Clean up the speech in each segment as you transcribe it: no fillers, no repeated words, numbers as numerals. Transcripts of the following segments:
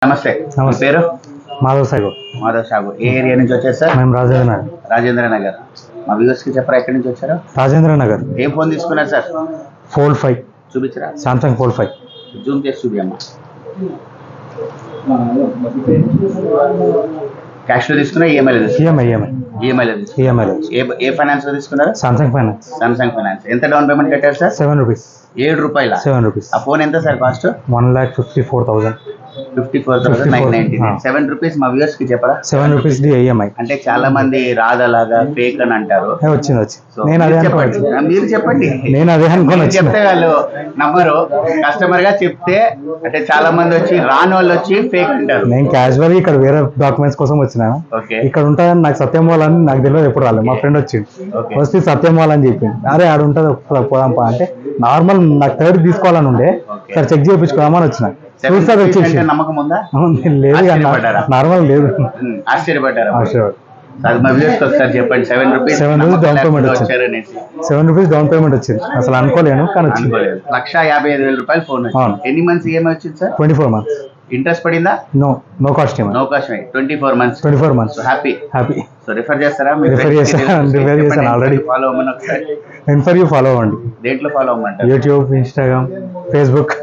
నమస్తే. మీ పేరు? మాధవ్ సాగు. మాధవ్ సాగు. ఏ ఏరియా నుంచి వచ్చారు సార్? మేము రాజేంద్ర నగర్. రాజేంద్ర నగర్. మా వ్యూవర్స్ కి చెప్పరా ఎక్కడి నుంచి వచ్చారు? రాజేంద్ర నగర్. ఏం ఫోన్ తీసుకున్నారు సార్? Fold 5. చూపించరా? Samsung Fold 5. జూమ్ చేసి చూపియమ్మా. క్యాష్ లో తీసుకున్నా ఈఎంఐలో తీసుకున్నా? ఈఎంఐలో. ఏ ఫైనాన్స్ లో తీసుకున్నారు? Samsung finance. Samsung finance. ఎంత డౌన్ పేమెంట్ కట్టారు సార్? 7 రూపీస్. 7 రూపాయల. 7 రూపీస్. ఆ ఫోన్ ఎంత సార్ కాస్ట్? 1,54,000. 54,990. 7 రూపీస్ మా వ్యూవర్స్ కి చెప్పరా? 7 రూపీస్ ఈఎంఐ. అంటే చాలా మంది రాదలాగా ఫేక్ అని అంటారు. వచ్చింది. నేను అదే చెప్పండి. మీరు చెప్పండి. నేను అదే అనుకోని చెప్తే వాళ్ళు నమ్మరు. కస్టమర్ గా చెప్తే అంటే చాలా మంది వచ్చి రాని వాళ్ళు వచ్చి ఫేక్ అంటారు. నేను క్యాజువల్ ఇక్కడ వేరే డాక్యుమెంట్స్ కోసం వచ్చినా. ఇక్కడ ఉంటాయని నాకు సత్యం వాళ్ళని నాకు తెలియదు. ఎప్పుడు రాలేదు. మా ఫ్రెండ్ వచ్చింది. వస్తే సత్యం వాళ్ళని చెప్పింది. అరే ఆడు ఉంటుంది పోదాంపా అంటే నార్మల్ నాకు థర్డ్ తీసుకోవాలని ఉండే. సరే చెక్ చేయించుకోదామని వచ్చిన. నమ్మకం ఉందా? లేదు, నార్మల్ లేదు. ఆశ్చర్యపడ్డారు. చెప్పండి. 7 రూపీస్ డౌన్ పేమెంట్ వచ్చింది. 7 రూపీస్ డౌన్ పేమెంట్ వచ్చింది. అసలు అనుకోలేను కానీ వచ్చింది. 1,55,000 ఫోన్. ఎన్ని మంత్స్ ఈఎంఐ వచ్చింది సార్? 24 మంత్స్. ఇంట్రెస్ట్ పడిందా? No cost. 24 months. Happy. So refer చేస్తారా? రిఫర్ చేశాను ఆల్రెడీ. ఫాలో అవ్వండి. దేంట్లో ఫాలో అవ్వమంటారు? YouTube, Instagram, Facebook.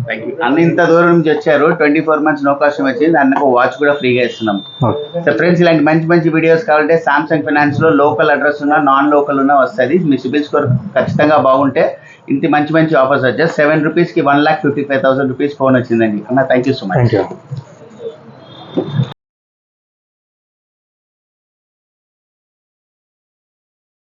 Thank you. అన్న ఇంత దూరం నుంచి వచ్చారు. 24 మంత్స్ నో కాస్ట్ వచ్చింది. అన్నకు వాచ్ కూడా ఫ్రీగా ఇస్తున్నాం. సో ఫ్రెండ్స్, ఇలాంటి మంచి వీడియోస్ కావాలంటే సామ్సంగ్ ఫైనాన్స్ లో లోకల్ అడ్రస్ ఉన్నా నాన్ లోకల్ ఉన్నా వస్తుంది. మీ సిబిల్ స్కోర్ ఖచ్చితంగా బాగుంటే ఇంత మంచి ఆఫర్స్ వచ్చాయి. 7 రూపీస్ కి 1,55,000 రూపీస్ ఫోన్ వచ్చిందండి. అన్న థ్యాంక్ యూ సో మచ్.